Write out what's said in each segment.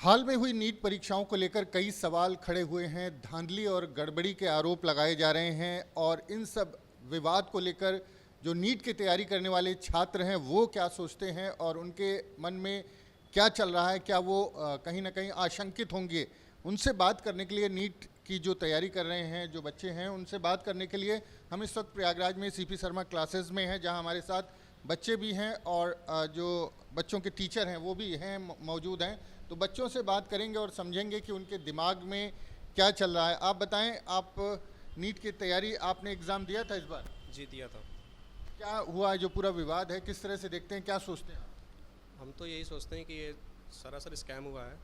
हाल में हुई नीट परीक्षाओं को लेकर कई सवाल खड़े हुए हैं। धांधली और गड़बड़ी के आरोप लगाए जा रहे हैं और इन सब विवाद को लेकर जो नीट की तैयारी करने वाले छात्र हैं वो क्या सोचते हैं और उनके मन में क्या चल रहा है, क्या वो कहीं ना कहीं आशंकित होंगे। उनसे बात करने के लिए, नीट की जो तैयारी कर रहे हैं जो बच्चे हैं उनसे बात करने के लिए हम इस वक्त प्रयागराज में सीपी शर्मा क्लासेस में हैं, जहां हमारे साथ बच्चे भी हैं और जो बच्चों के टीचर हैं वो भी हैं, मौजूद हैं। तो बच्चों से बात करेंगे और समझेंगे कि उनके दिमाग में क्या चल रहा है। आप बताएं, आप नीट की तैयारी, आपने एग्ज़ाम दिया था इस बार? जी दिया था। क्या हुआ है, जो पूरा विवाद है किस तरह से देखते हैं, क्या सोचते हैं आप? हम तो यही सोचते हैं कि ये सरासर स्कैम हुआ है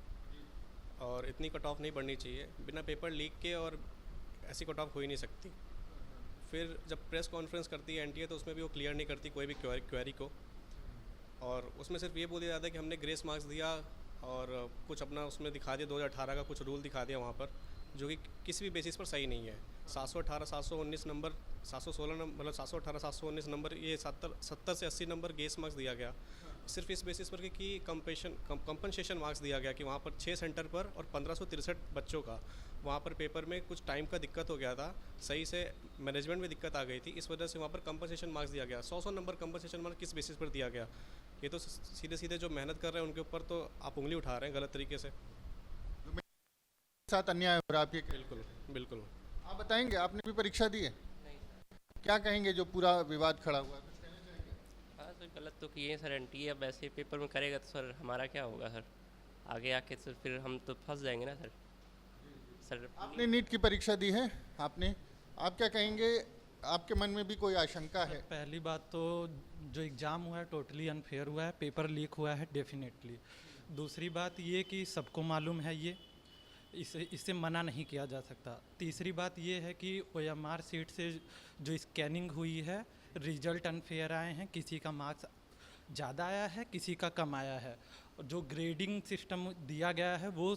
और इतनी कट ऑफ नहीं बढ़नी चाहिए। बिना पेपर लीक के और ऐसी कट ऑफ हो ही नहीं सकती। फिर जब प्रेस कॉन्फ्रेंस करती है एनटीए तो उसमें भी वो क्लियर नहीं करती कोई भी क्वेरी को, और उसमें सिर्फ ये बोल दिया जाता है कि हमने ग्रेस मार्क्स दिया और कुछ अपना उसमें दिखा दिया, 2018 का कुछ रूल दिखा दिया वहाँ पर, जो कि किसी भी बेसिस पर सही नहीं है। 718 719 नंबर, 716 नंबर, मतलब 718 719 नंबर, ये 70 से 80 नंबर ग्रेस मार्क्स दिया गया सिर्फ इस बेसिस पर कि कंपनसेशन मार्क्स दिया गया कि वहाँ पर 6 सेंटर पर और 1563 बच्चों का वहाँ पर पेपर में कुछ टाइम का दिक्कत हो गया था, सही से मैनेजमेंट में दिक्कत आ गई थी, इस वजह से वहाँ पर कंपनसेशन मार्क्स दिया गया। 100 नंबर कंपनसेशन मार्क्स किस बेसिस पर दिया गया? ये तो सीधे सीधे जो मेहनत कर रहे हैं उनके ऊपर तो आप उंगली उठा रहे हैं गलत तरीके से। जो मेरे साथ अन्याय हो रहा है, आप ये बिल्कुल बिल्कुल। आप बताएंगे, आपने भी परीक्षा दी है? नहीं सर। क्या कहेंगे जो पूरा विवाद खड़ा हुआ है, कुछ कहना चाहेंगे? हाँ सर, गलत तो किए हैं सर। एनटीए अब ऐसे पेपर में करेगा तो सर हमारा क्या होगा सर? आगे आके सर फिर हम तो फंस जाएंगे ना सर। सर आपने नीट की परीक्षा दी है, आपने, आप क्या कहेंगे, आपके मन में भी कोई आशंका है? पहली बात तो जो एग्ज़ाम हुआ है टोटली अनफेयर हुआ है, पेपर लीक हुआ है डेफिनेटली। दूसरी बात ये कि सबको मालूम है ये, इससे मना नहीं किया जा सकता। तीसरी बात ये है कि ओएमआर सीट से जो स्कैनिंग हुई है, रिजल्ट अनफेयर आए हैं, किसी का मार्क्स ज़्यादा आया है, किसी का कम आया है। जो ग्रेडिंग सिस्टम दिया गया है वो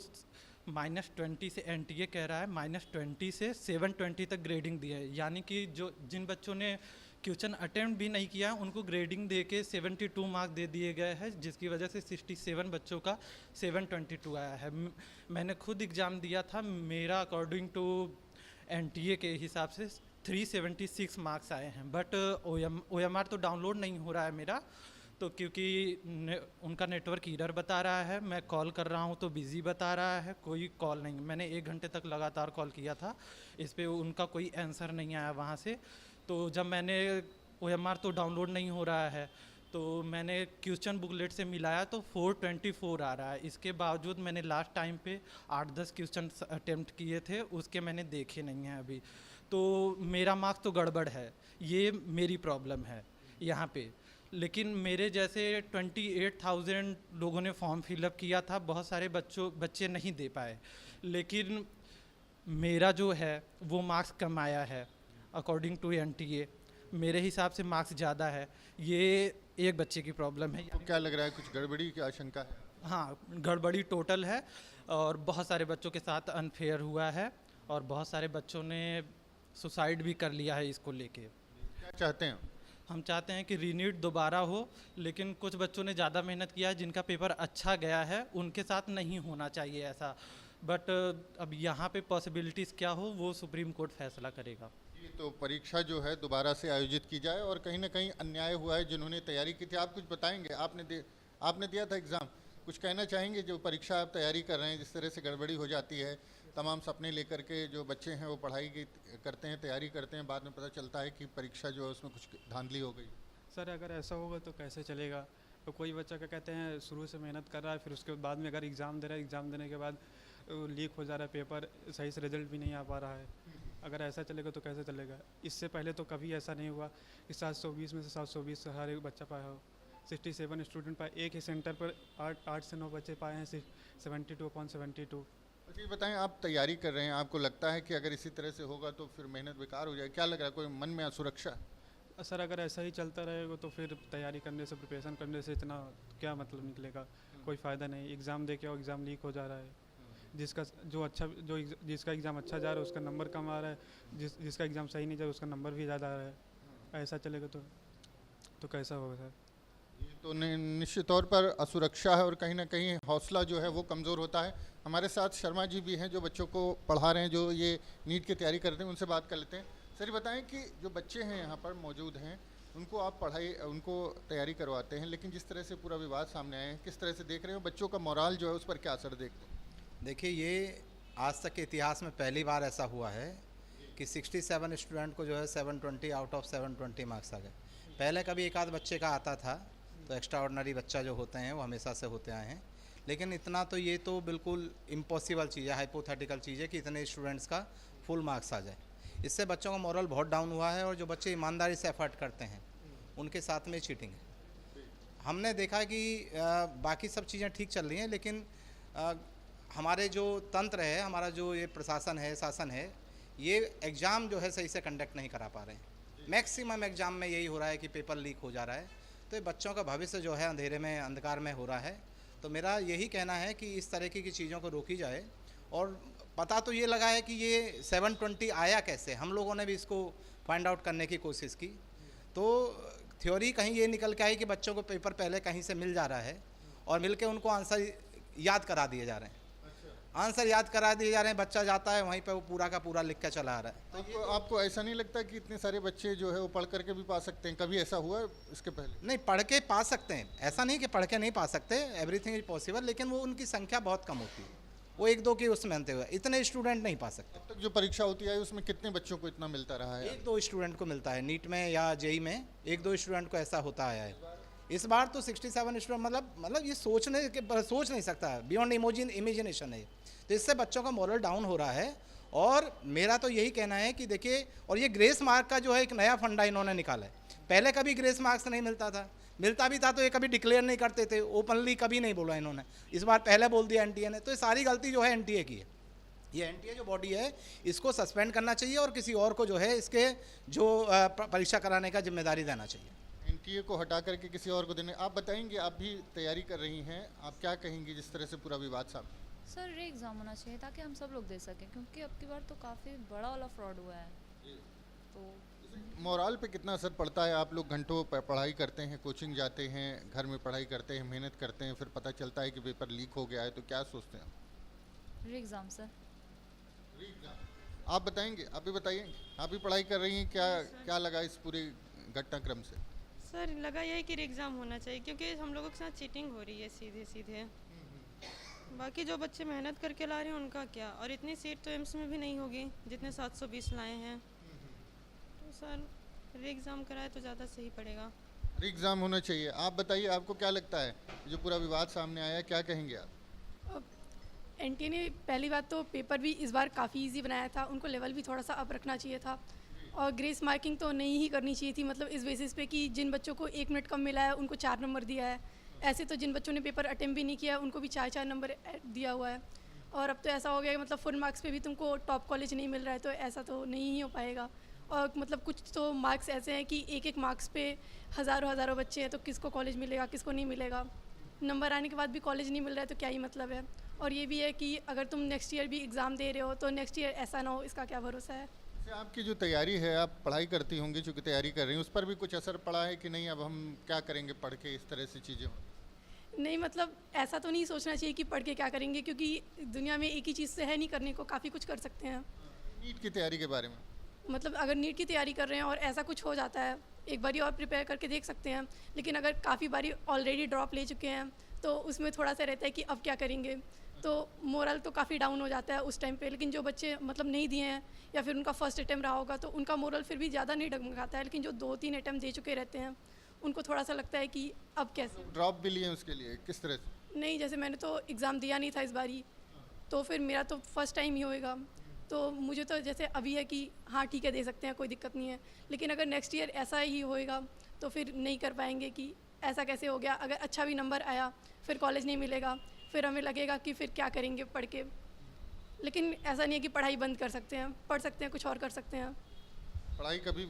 -20 से, एनटीए कह रहा है -20 से 720 तक ग्रेडिंग दी है। यानी कि जो जिन बच्चों ने क्वेश्चन अटेम्प्ट भी नहीं किया है उनको ग्रेडिंग दे के 72 मार्क दे दिए गए हैं, जिसकी वजह से 67 बच्चों का 722 आया है। मैंने खुद एग्ज़ाम दिया था, मेरा अकॉर्डिंग टू एनटीए के हिसाब से 376 मार्क्स आए हैं। बट ओएमआर तो डाउनलोड नहीं हो रहा है मेरा, तो क्योंकि उनका नेटवर्क एरर बता रहा है। मैं कॉल कर रहा हूँ तो बिज़ी बता रहा है, कोई कॉल नहीं। मैंने 1 घंटे तक लगातार कॉल किया था, इस पर उनका कोई आंसर नहीं आया वहाँ से। तो जब मैंने ओएमआर तो डाउनलोड नहीं हो रहा है तो मैंने क्वेश्चन बुकलेट से मिलाया तो 424 आ रहा है। इसके बावजूद मैंने लास्ट टाइम पे 8-10 क्वेश्चन अटेम्प्ट किए थे, उसके मैंने देखे नहीं हैं अभी। तो मेरा मार्क्स तो गड़बड़ है, ये मेरी प्रॉब्लम है यहाँ पे। लेकिन मेरे जैसे 28,000 लोगों ने फॉर्म फिलअप किया था, बहुत सारे बच्चे नहीं दे पाए, लेकिन मेरा जो है वो मार्क्स कम आया है अकॉर्डिंग टू एनटीए। मेरे हिसाब से मार्क्स ज़्यादा है, ये एक बच्चे की प्रॉब्लम है। तो क्या लग रहा है, कुछ गड़बड़ी की आशंका है? हाँ, गड़बड़ी टोटल है और बहुत सारे बच्चों के साथ अनफेयर हुआ है और बहुत सारे बच्चों ने सुसाइड भी कर लिया है इसको लेके। क्या चाहते हैं? हम चाहते हैं कि रीनीट दोबारा हो, लेकिन कुछ बच्चों ने ज़्यादा मेहनत किया है, जिनका पेपर अच्छा गया है, उनके साथ नहीं होना चाहिए ऐसा। बट अब यहाँ पे पॉसिबिलिटीज़ क्या हो वो सुप्रीम कोर्ट फैसला करेगा। ये तो परीक्षा जो है दोबारा से आयोजित की जाए, और कहीं ना कहीं अन्याय हुआ है जिन्होंने तैयारी की थी। आप कुछ बताएंगे, आपने दिया था एग्ज़ाम, कुछ कहना चाहेंगे? जो परीक्षा आप तैयारी कर रहे हैं, जिस तरह से गड़बड़ी हो जाती है, तमाम सपने लेकर के जो बच्चे हैं वो पढ़ाई की करते हैं, तैयारी करते हैं, बाद में पता चलता है कि परीक्षा जो है उसमें कुछ धांधली हो गई। सर अगर ऐसा होगा तो कैसे चलेगा? तो कोई बच्चा क्या कहते हैं शुरू से मेहनत कर रहा है, फिर उसके बाद में अगर एग्ज़ाम दे रहा है, एग्ज़ाम देने के बाद लीक हो जा रहा है पेपर, सही से रिजल्ट भी नहीं आ पा रहा है। अगर ऐसा चलेगा तो कैसे चलेगा? इससे पहले तो कभी ऐसा नहीं हुआ कि 720 में से 720 हर एक बच्चा पाया हो। 67 स्टूडेंट पाए, एक ही सेंटर पर 8 से 9 बच्चे पाए हैं, 72/72। अच्छा ये बताएं, आप तैयारी कर रहे हैं, आपको लगता है कि अगर इसी तरह से होगा तो फिर मेहनत बेकार हो जाए? क्या लग रहा है, कोई मन में असुरक्षा? सर अगर ऐसा ही चलता रहेगा तो फिर तैयारी करने से, प्रिपरेशन करने से इतना क्या मतलब निकलेगा? कोई फ़ायदा नहीं। एग्ज़ाम दे के और एग्ज़ाम लीक हो जा रहा है। जिसका एग्ज़ाम अच्छा जा रहा है उसका नंबर कम आ रहा है, जिसका एग्ज़ाम सही नहीं जा रहा उसका नंबर भी ज़्यादा आ रहा है। ऐसा चलेगा तो कैसा होगा सर? ये तो निश्चित तौर पर असुरक्षा है और कहीं ना कहीं हौसला जो है वो कमज़ोर होता है। हमारे साथ शर्मा जी भी हैं जो बच्चों को पढ़ा रहे हैं, जो ये नीट की तैयारी करते हैं, उनसे बात कर लेते हैं। सर, ये बताएं कि जो बच्चे हैं यहाँ पर मौजूद हैं, उनको आप उनको तैयारी करवाते हैं, लेकिन जिस तरह से पूरा विवाद सामने आया है, किस तरह से देख रहे हो बच्चों का मोराल जो है उस पर क्या असर देखते हैं? देखिए, ये आज तक के इतिहास में पहली बार ऐसा हुआ है कि 67 स्टूडेंट को जो है 720 आउट ऑफ 720 मार्क्स आ गए। पहले कभी एक आध बच्चे का आता था, तो एक्स्ट्रा ऑर्डिनरी बच्चा जो होते हैं वो हमेशा से होते आए हैं, लेकिन इतना तो ये तो बिल्कुल इम्पॉसिबल चीज़ है, हाइपोथेटिकल चीज़ है कि इतने स्टूडेंट्स का फुल मार्क्स आ जाए। इससे बच्चों का मोरल बहुत डाउन हुआ है और जो बच्चे ईमानदारी से एफर्ट करते हैं उनके साथ में चीटिंग है। हमने देखा कि बाकी सब चीज़ें ठीक चल रही हैं, लेकिन हमारे जो तंत्र है, हमारा जो ये प्रशासन है, शासन है, ये एग्ज़ाम जो है सही से कंडक्ट नहीं करा पा रहे हैं। मैक्सिमम एग्ज़ाम में यही हो रहा है कि पेपर लीक हो जा रहा है, तो ये बच्चों का भविष्य जो है अंधेरे में, अंधकार में हो रहा है। तो मेरा यही कहना है कि इस तरह की चीज़ों को रोकी जाए। और पता तो ये लगा है कि ये 720 आया कैसे, हम लोगों ने भी इसको फाइंड आउट करने की कोशिश की। तो थ्योरी कहीं ये निकल के आई कि बच्चों को पेपर पहले कहीं से मिल जा रहा है और मिल के उनको आंसर याद करा दिए जा रहे हैं। आंसर याद करा दिए जा रहे हैं, बच्चा जाता है वहीं पे वो पूरा का पूरा लिख के चला आ रहा है। तो आपको ऐसा नहीं लगता कि इतने सारे बच्चे जो है वो पढ़ करके भी पा सकते हैं? कभी ऐसा हुआ है इसके पहले? नहीं, पढ़ के पा सकते हैं, ऐसा नहीं कि पढ़ के नहीं पा सकते, एवरीथिंग इज पॉसिबल, लेकिन वो उनकी संख्या बहुत कम होती है। वो एक दो की उसमें अंते हुए इतने स्टूडेंट नहीं पा सकते। अब तक जो परीक्षा होती है उसमें कितने बच्चों को इतना मिलता रहा है? एक दो स्टूडेंट को मिलता है, नीट में या जेई में एक दो स्टूडेंट को ऐसा होता आया है। इस बार तो 67 स्टूडेंट, मतलब ये सोच नहीं सकता, बियॉन्ड इमेजिनेशन है। तो इससे बच्चों का मोरल डाउन हो रहा है। और मेरा तो यही कहना है कि देखिए, और ये ग्रेस मार्क का जो है एक नया फंडा इन्होंने निकाला है। पहले कभी ग्रेस मार्क्स नहीं मिलता था, मिलता भी था तो ये कभी डिक्लेयर नहीं करते थे, ओपनली कभी नहीं बोला इन्होंने। इस बार पहले बोल दिया एनटीए ने, तो ये सारी गलती जो है एनटीए की है। ये एनटीए जो बॉडी है इसको सस्पेंड करना चाहिए और किसी और को जो है इसके जो परीक्षा कराने का जिम्मेदारी देना चाहिए। एनटीए को हटा करके किसी और को देने। आप बताएंगे, आप भी तैयारी कर रही हैं, आप क्या कहेंगी जिस तरह से पूरा विवाद सामने? सर, रे एग्ज़ाम होना चाहिए ताकि हम सब लोग दे सकें, क्योंकि अब की बार तो काफ़ी बड़ा वाला फ्रॉड हुआ है। तो मोराल पे कितना असर पड़ता है? आप लोग घंटों पढ़ाई करते हैं, कोचिंग जाते हैं, घर में पढ़ाई करते हैं, मेहनत करते हैं, फिर पता चलता है कि पेपर लीक हो गया है, तो क्या सोचते हैं? रे एग्ज़ाम सर। आप बताएंगे, आप भी बताइए, आप भी पढ़ाई कर रही हैं, क्या लगा इस पूरे घटनाक्रम से? सर, लगा यही कि एग्ज़ाम होना चाहिए, क्योंकि हम लोगों के साथ चीटिंग हो रही है सीधे सीधे। बाकी जो बच्चे मेहनत करके ला रहे हैं उनका क्या, और इतनी सीट तो एम्स में भी नहीं होगी जितने 720 लाए हैं। तो सर, री एग्ज़ाम कराए तो ज़्यादा सही पड़ेगा। री एग्ज़ाम होना चाहिए। आप बताइए, आपको क्या लगता है जो पूरा विवाद सामने आया, क्या कहेंगे आप? एनटीए ने पहली बात तो पेपर भी इस बार काफ़ी इजी बनाया था, उनको लेवल भी थोड़ा सा अप रखना चाहिए था। और ग्रेस मार्किंग तो नहीं ही करनी चाहिए थी, मतलब इस बेसिस पे कि जिन बच्चों को 1 मिनट कम मिला है उनको 4 नंबर दिया है। ऐसे तो जिन बच्चों ने पेपर अटेम्प्ट भी नहीं किया उनको भी 4-4 नंबर दिया हुआ है। और अब तो ऐसा हो गया कि मतलब फुल मार्क्स पे भी तुमको टॉप कॉलेज नहीं मिल रहा है, तो ऐसा तो नहीं ही हो पाएगा। और मतलब कुछ तो मार्क्स ऐसे हैं कि एक मार्क्स पे हज़ारों बच्चे हैं, तो किसको कॉलेज मिलेगा, किसको नहीं मिलेगा। नंबर आने के बाद भी कॉलेज नहीं मिल रहा है तो क्या ही मतलब है। और ये भी है कि अगर तुम नेक्स्ट ईयर भी एग्ज़ाम दे रहे हो तो नेक्स्ट ईयर ऐसा ना हो, इसका क्या भरोसा है। आपकी जो तैयारी है, आप पढ़ाई करती होंगी, चूँकि तैयारी कर रही हैं, उस पर भी कुछ असर पड़ा है कि नहीं? अब हम क्या करेंगे पढ़ के, इस तरह से चीज़ें? नहीं, मतलब ऐसा तो नहीं सोचना चाहिए कि पढ़ के क्या करेंगे, क्योंकि दुनिया में एक ही चीज़ से है नहीं करने को, काफ़ी कुछ कर सकते हैं। नीट की तैयारी के बारे में मतलब अगर नीट की तैयारी कर रहे हैं और ऐसा कुछ हो जाता है, एक बारी और प्रिपेयर करके देख सकते हैं। लेकिन अगर काफ़ी बारी ऑलरेडी ड्रॉप ले चुके हैं तो उसमें थोड़ा सा रहता है कि अब क्या करेंगे, तो मोरल तो काफ़ी डाउन हो जाता है उस टाइम पे। लेकिन जो बच्चे मतलब नहीं दिए हैं या फिर उनका फर्स्ट अटैम्प्ट रहा होगा तो उनका मोरल फिर भी ज़्यादा नहीं डगमगाता है। लेकिन जो 2-3 अटैम्प्ट दे चुके रहते हैं उनको थोड़ा सा लगता है कि अब कैसे। ड्रॉप भी लिए उसके लिए किस तरह से? नहीं, जैसे मैंने तो एग्ज़ाम दिया नहीं था इस बारी, तो फिर मेरा तो फर्स्ट टाइम ही होएगा, तो मुझे तो जैसे अभी है कि हाँ ठीक है दे सकते हैं, कोई दिक्कत नहीं है। लेकिन अगर नेक्स्ट ईयर ऐसा ही होएगा तो फिर नहीं कर पाएंगे कि ऐसा कैसे हो गया। अगर अच्छा भी नंबर आया फिर कॉलेज नहीं मिलेगा, फिर हमें लगेगा कि फिर क्या करेंगे पढ़ के। लेकिन ऐसा नहीं है कि पढ़ाई बंद कर सकते हैं, पढ़ सकते हैं, कुछ और कर सकते हैं। पढ़ाई कभी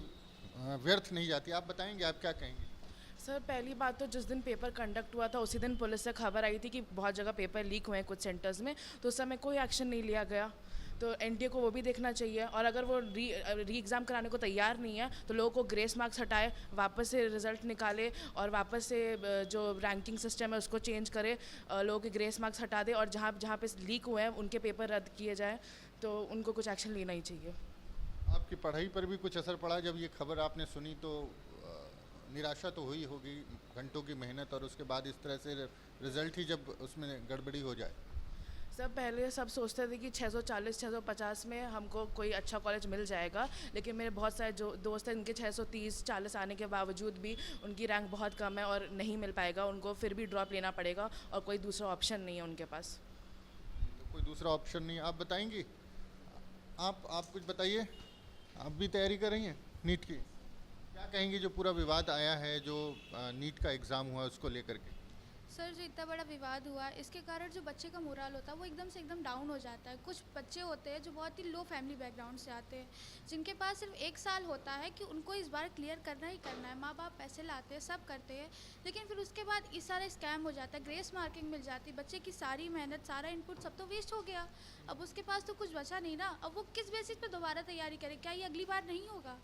व्यर्थ नहीं जाती। आप बताएंगे, आप क्या कहेंगे? सर, पहली बात तो जिस दिन पेपर कंडक्ट हुआ था उसी दिन पुलिस से खबर आई थी कि बहुत जगह पेपर लीक हुए हैं कुछ सेंटर्स में, तो उस समय कोई एक्शन नहीं लिया गया। तो एनटीए को वो भी देखना चाहिए। और अगर वो री एग्ज़ाम कराने को तैयार नहीं है तो लोगों को ग्रेस मार्क्स हटाए, वापस से रिज़ल्ट निकाले और वापस से जो रैंकिंग सिस्टम है उसको चेंज करे, लोगों के ग्रेस मार्क्स हटा दे और जहाँ जहाँ पे लीक हुए हैं उनके पेपर रद्द किए जाए, तो उनको कुछ एक्शन लेना ही चाहिए। आपकी पढ़ाई पर भी कुछ असर पड़ा जब ये खबर आपने सुनी? तो निराशा तो हुई होगी, घंटों की मेहनत और उसके बाद इस तरह से रिज़ल्ट ही जब उसमें गड़बड़ी हो जाए। सब पहले सब सोचते थे कि 640 650 में हमको कोई अच्छा कॉलेज मिल जाएगा, लेकिन मेरे बहुत सारे जो दोस्त हैं इनके 630 40 आने के बावजूद भी उनकी रैंक बहुत कम है और नहीं मिल पाएगा, उनको फिर भी ड्रॉप लेना पड़ेगा और कोई दूसरा ऑप्शन नहीं है उनके पास। तो कोई दूसरा ऑप्शन नहीं। आप बताएंगी, आप कुछ बताइए, आप भी तैयारी कर रही हैं नीट की, क्या कहेंगी जो पूरा विवाद आया है जो नीट का एग्ज़ाम हुआ उसको लेकर के? सर, जो इतना बड़ा विवाद हुआ इसके कारण जो बच्चे का मोरल होता है वो एकदम से एकदम डाउन हो जाता है। कुछ बच्चे होते हैं जो बहुत ही लो फैमिली बैकग्राउंड से आते हैं, जिनके पास सिर्फ 1 साल होता है कि उनको इस बार क्लियर करना ही करना है, माँ बाप पैसे लाते हैं, सब करते हैं, लेकिन फिर उसके बाद इस सारा स्कैम हो जाता है, ग्रेस मार्किंग मिल जाती है, बच्चे की सारी मेहनत सारा इनपुट सब तो वेस्ट हो गया। अब उसके पास तो कुछ बचा नहीं ना, अब वो किस बेसिस पे दोबारा तैयारी करे? क्या ये अगली बार नहीं होगा?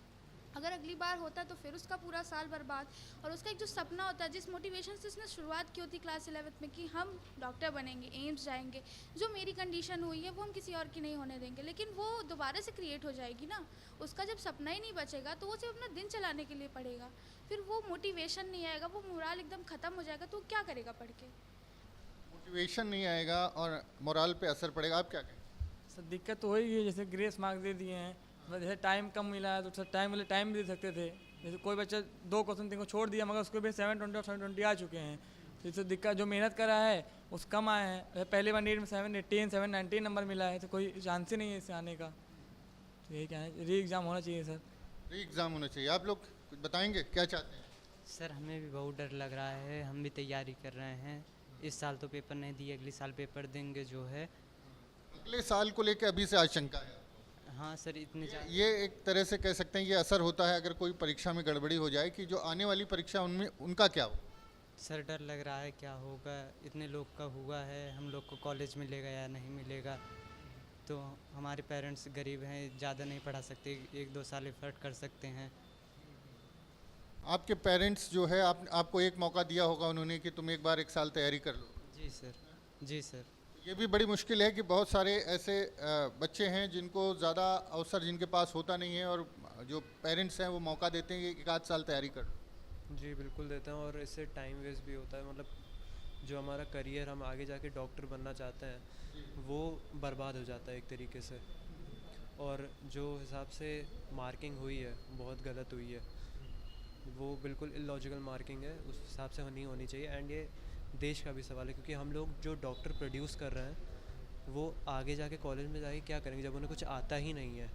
अगर अगली बार होता तो फिर उसका पूरा साल बर्बाद। और उसका एक जो सपना होता है, जिस मोटिवेशन से उसने शुरुआत की होती क्लास 11th में कि हम डॉक्टर बनेंगे, एम्स जाएंगे, जो मेरी कंडीशन हुई है वो हम किसी और की नहीं होने देंगे, लेकिन वो दोबारा से क्रिएट हो जाएगी ना। उसका जब सपना ही नहीं बचेगा तो वो सिर्फ अपना दिन चलाने के लिए पढ़ेगा, फिर वो मोटिवेशन नहीं आएगा, वो मोरल एकदम ख़त्म हो जाएगा, तो वो क्या करेगा पढ़ के? मोटिवेशन नहीं आएगा और मोरल पे असर पड़ेगा। आप क्या कहें? सर, दिक्कत तो वही है, जैसे ग्रेस मार्क्स दे दिए हैं, मतलब जैसे टाइम कम मिला है तो सर टाइम वाले टाइम भी दे सकते थे। जैसे कोई बच्चा 2 क्वेश्चन 3 को छोड़ दिया मगर उसको भी 720 और 720 आ चुके हैं, तो इससे दिक्कत जो मेहनत करा है उस कम आए हैं। पहले बार नीट में 718 719 नंबर मिला है, तो कोई चांस ही नहीं है इससे आने का। तो यही क्या है, री एग्ज़ाम होना चाहिए सर। री एग्ज़ाम होना चाहिए। आप लोग कुछ बताएंगे, क्या चाहते हैं? सर, हमें भी बहुत डर लग रहा है, हम भी तैयारी कर रहे हैं। इस साल तो पेपर नहीं दिए, अगले साल पेपर देंगे जो है। अगले साल को लेकर अभी से आशंका है? हाँ सर, इतने ये एक तरह से कह सकते हैं कि असर होता है अगर कोई परीक्षा में गड़बड़ी हो जाए कि जो आने वाली परीक्षा उनमें उनका क्या हो? सर, डर लग रहा है क्या होगा, इतने लोग का हुआ है, हम लोग को कॉलेज मिलेगा या नहीं मिलेगा। तो हमारे पेरेंट्स गरीब हैं, ज़्यादा नहीं पढ़ा सकते, 1-2 साल एफर्ट कर सकते हैं। आपके पेरेंट्स जो है आपको एक मौका दिया होगा उन्होंने कि तुम एक बार 1 साल तैयारी कर लो? जी सर, जी सर। ये भी बड़ी मुश्किल है कि बहुत सारे ऐसे बच्चे हैं जिनको ज़्यादा अवसर जिनके पास होता नहीं है और जो पेरेंट्स हैं वो मौका देते हैं कि 1 साल तैयारी कर। जी बिल्कुल देते हैं, और इससे टाइम वेस्ट भी होता है। मतलब जो हमारा करियर हम आगे जाके डॉक्टर बनना चाहते हैं वो बर्बाद हो जाता है एक तरीके से। और जो हिसाब से मार्किंग हुई है बहुत गलत हुई है, वो बिल्कुल इलॉजिकल मार्किंग है, उस हिसाब से नहीं होनी चाहिए। एंड ये देश का भी सवाल है, क्योंकि हम लोग जो डॉक्टर प्रोड्यूस कर रहे हैं वो आगे जाके कॉलेज में जाके क्या करेंगे जब उन्हें कुछ आता ही नहीं है।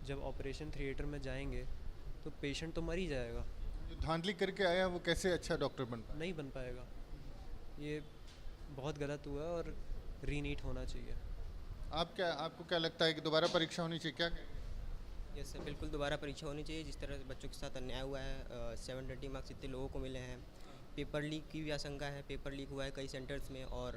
जब ऑपरेशन थिएटर में जाएंगे तो पेशेंट तो मर ही जाएगा। जो धांधली करके आया वो कैसे अच्छा डॉक्टर बन पाए? नहीं बन पाएगा। ये बहुत गलत हुआ और रीनीट होना चाहिए। आपको क्या लगता है कि दोबारा परीक्षा होनी चाहिए? क्या यस सर, बिल्कुल दोबारा परीक्षा होनी चाहिए। जिस तरह से बच्चों के साथ अन्याय हुआ है, 720 मार्क्स इतने लोगों को मिले हैं, पेपर लीक की भी आशंका है, पेपर लीक हुआ है कई सेंटर्स में। और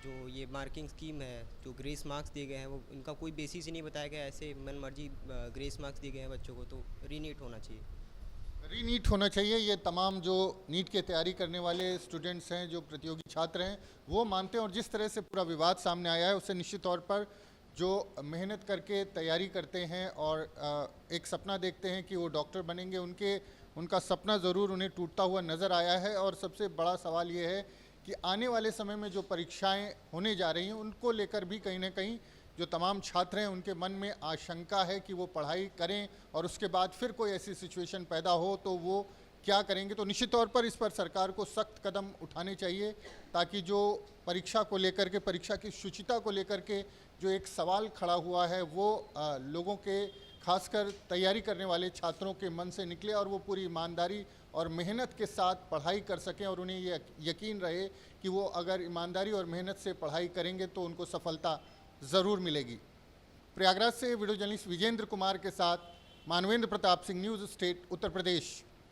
जो ये मार्किंग स्कीम है, जो ग्रेस मार्क्स दिए गए हैं वो इनका कोई बेसिस ही नहीं बताया गया, ऐसे मन मर्जी ग्रेस मार्क्स दिए गए हैं बच्चों को। तो रीनीट होना चाहिए। रीनीट होना चाहिए। ये तमाम जो नीट की तैयारी करने वाले स्टूडेंट्स हैं, जो प्रतियोगी छात्र हैं, वो मानते हैं। और जिस तरह से पूरा विवाद सामने आया है उससे निश्चित तौर पर जो मेहनत करके तैयारी करते हैं और एक सपना देखते हैं कि वो डॉक्टर बनेंगे, उनका सपना ज़रूर उन्हें टूटता हुआ नज़र आया है। और सबसे बड़ा सवाल ये है कि आने वाले समय में जो परीक्षाएं होने जा रही हैं उनको लेकर भी कहीं ना कहीं जो तमाम छात्र हैं उनके मन में आशंका है कि वो पढ़ाई करें और उसके बाद फिर कोई ऐसी सिचुएशन पैदा हो तो वो क्या करेंगे। तो निश्चित तौर पर इस पर सरकार को सख्त कदम उठाने चाहिए ताकि जो परीक्षा को लेकर के, परीक्षा की शुचिता को लेकर के जो एक सवाल खड़ा हुआ है वो लोगों के, खासकर तैयारी करने वाले छात्रों के मन से निकले और वो पूरी ईमानदारी और मेहनत के साथ पढ़ाई कर सकें और उन्हें ये यकीन रहे कि वो अगर ईमानदारी और मेहनत से पढ़ाई करेंगे तो उनको सफलता ज़रूर मिलेगी। प्रयागराज से वीडियो जर्नलिस्ट विजेंद्र कुमार के साथ मानवेंद्र प्रताप सिंह, न्यूज़ स्टेट, उत्तर प्रदेश।